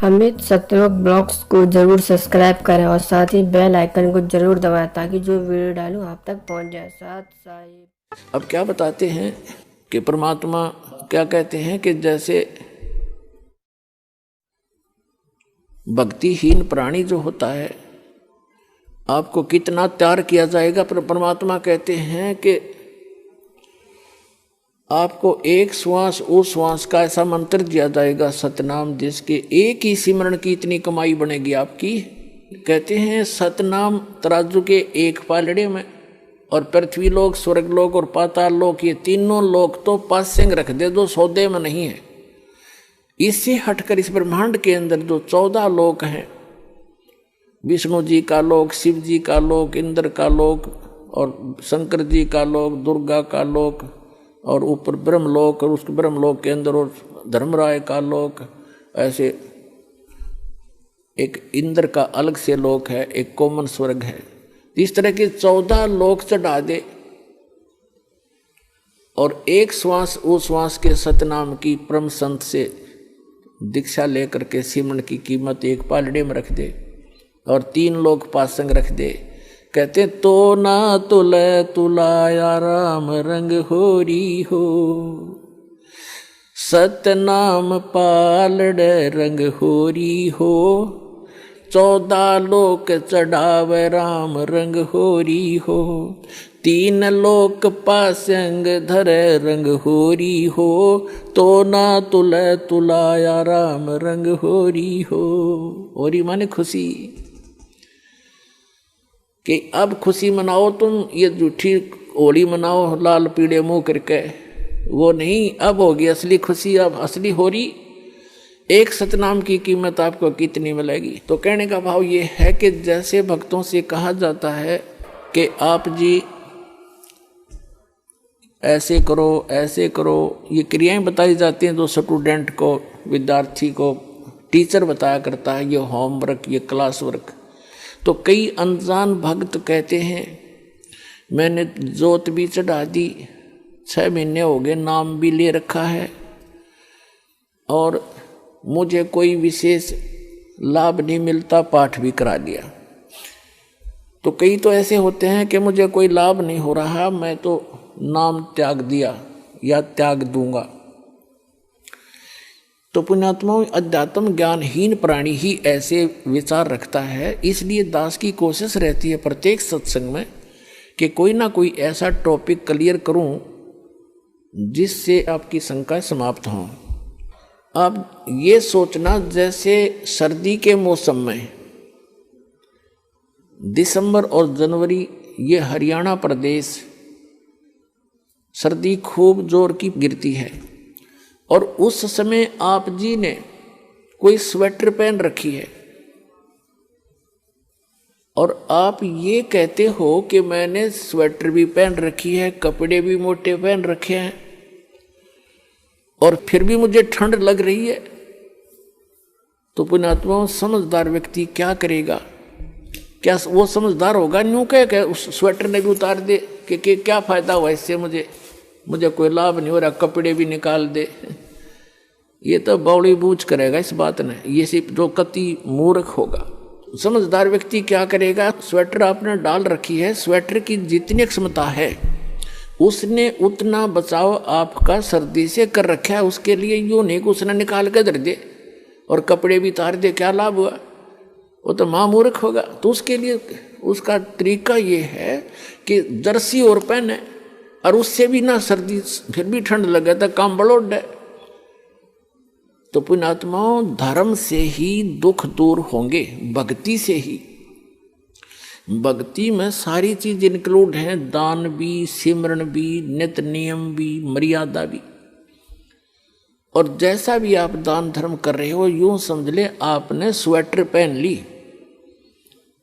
Amit Satyalok blogs को जरूर subscribe करें और साथ ही बेल आइकन को जरूर दबाएं ताकि जो वीडियो डालूं आप तक पहुंच जाए। साथ साथ अब क्या बताते हैं कि परमात्मा क्या कहते हैं कि जैसे भक्तिहीन प्राणी जो होता है आपको कितना त्याग किया जाएगा, पर परमात्मा कहते हैं कि आपको एक श्वास उस श्वास का ऐसा मंत्र दिया जाएगा सतनाम, जिसके एक ही सिमरण की इतनी कमाई बनेगी आपकी। कहते हैं सतनाम तराजू के एक पालड़े में, और पृथ्वी लोक, स्वर्ग लोक और पाताल लोक, ये तीनों लोक तो पासिंग रख दे जो सौदे में नहीं है। इससे हटकर इस ब्रह्मांड के अंदर जो 14 लोक हैं, विष्णु जी का लोक, शिव जी का लोक, इंद्र का लोक और शंकर जी का लोक, दुर्गा का लोक और ऊपर ब्रह्मलोक, और उस ब्रह्मलोक के अंदर और धर्मराय का लोक, ऐसे एक इंद्र का अलग से लोक है, एक कॉमन स्वर्ग है। इस तरह के 14 लोक चढ़ा दे और एक श्वास उस श्वास के सतनाम की परम संत से दीक्षा लेकर के सिमरण की कीमत एक पालड़े में रख दे और 3 लोक पासंग रख दे। कहते तो ना तुले तुलाया राम रंग होरी हो, सतनाम पालड़ रंग होरी हो, 14 लोक चढ़ावे राम रंग होरी हो, 3 लोक पासंग धरे रंग होरी हो, तो ना तुले तुलाया राम रंग होरी हो। होरी माने खुशी, कि अब खुशी मनाओ तुम, ये झूठी होली मनाओ लाल पीड़े मुंह करके, वो नहीं, अब होगी असली खुशी, अब असली होरी। एक सतनाम की कीमत आपको कितनी मिलेगी? तो कहने का भाव ये है कि जैसे भक्तों से कहा जाता है कि आप जी ऐसे करो ऐसे करो, ये क्रियाएं बताई जाती हैं जो स्टूडेंट को, विद्यार्थी को टीचर बताया करता है, ये होमवर्क, ये क्लास वर्क। तो कई अनजान भक्त कहते हैं मैंने जोत भी चढ़ा दी, 6 महीने हो गए, नाम भी ले रखा है और मुझे कोई विशेष लाभ नहीं मिलता, पाठ भी करा लिया। तो कई तो ऐसे होते हैं कि मुझे कोई लाभ नहीं हो रहा, मैं तो नाम त्याग दिया या त्याग दूंगा। तो पुण्यात्माओं, अध्यात्म ज्ञानहीन प्राणी ही ऐसे विचार रखता है। इसलिए दास की कोशिश रहती है प्रत्येक सत्संग में कि कोई ना कोई ऐसा टॉपिक क्लियर करूं जिससे आपकी शंकाएं समाप्त हों। अब ये सोचना, जैसे सर्दी के मौसम में दिसंबर और जनवरी, ये हरियाणा प्रदेश सर्दी खूब जोर की गिरती है और उस समय आप जी ने कोई स्वेटर पहन रखी है और आप ये कहते हो कि मैंने स्वेटर भी पहन रखी है, कपड़े भी मोटे पहन रखे हैं और फिर भी मुझे ठंड लग रही है। तो पुण्यात्माओं, समझदार व्यक्ति क्या करेगा? क्या वो समझदार होगा? न्यू कह उस स्वेटर ने भी उतार दे कि क्या फायदा हुआ इससे, मुझे कोई लाभ नहीं हो रहा, कपड़े भी निकाल दे। ये तो बौड़ी बूझ करेगा इस बात ने, ये सिर्फ जो कति मूर्ख होगा। समझदार व्यक्ति क्या करेगा? स्वेटर आपने डाल रखी है, स्वेटर की जितनी क्षमता है उसने उतना बचाव आपका सर्दी से कर रखा है, उसके लिए यूं नहीं कि उसने निकाल कर धर दे और कपड़े भी तार दे, क्या लाभ हुआ? वो तो महामूर्ख होगा। तो उसके लिए उसका तरीका ये है कि जर्सी और पहने और उससे भी ना सर्दी, फिर भी ठंड लगे तो काम बड़ोड है। तो पुण्यात्माओं, धर्म से ही दुख दूर होंगे, भक्ति से ही। भक्ति में सारी चीज इंक्लूड हैं, दान भी, सिमरण भी, नित्य नियम भी, मर्यादा भी। और जैसा भी आप दान धर्म कर रहे हो, यूं समझ ले आपने स्वेटर पहन ली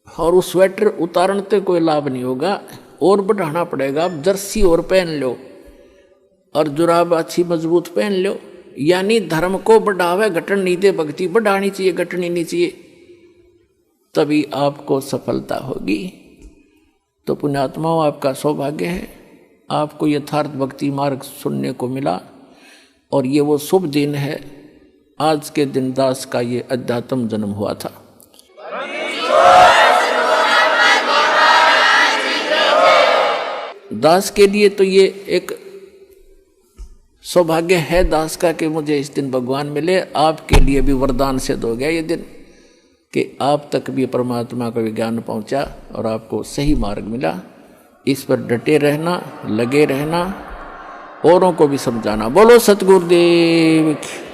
और उस स्वेटर उतारने से कोई लाभ नहीं होगा, और बढ़ाना पड़ेगा। आप जर्सी और पहन लो और जुराब अच्छी मजबूत पहन लो, यानी धर्म को बढ़ावे, घटन नहीं दे। भक्ति बढ़ानी चाहिए, घटनी नहीं चाहिए, तभी आपको सफलता होगी। तो पुण्यात्माओं, आपका सौभाग्य है, आपको यथार्थ भक्ति मार्ग सुनने को मिला और ये वो शुभ दिन है आज के दिन दास का ये अध्यात्म जन्म हुआ था। दास के लिए तो ये एक सौभाग्य है दास का कि मुझे इस दिन भगवान मिले। आपके लिए भी वरदान सिद्ध हो गया ये दिन कि आप तक भी परमात्मा का विज्ञान पहुंचा और आपको सही मार्ग मिला। इस पर डटे रहना, लगे रहना, औरों को भी समझाना। बोलो सतगुरुदेव की।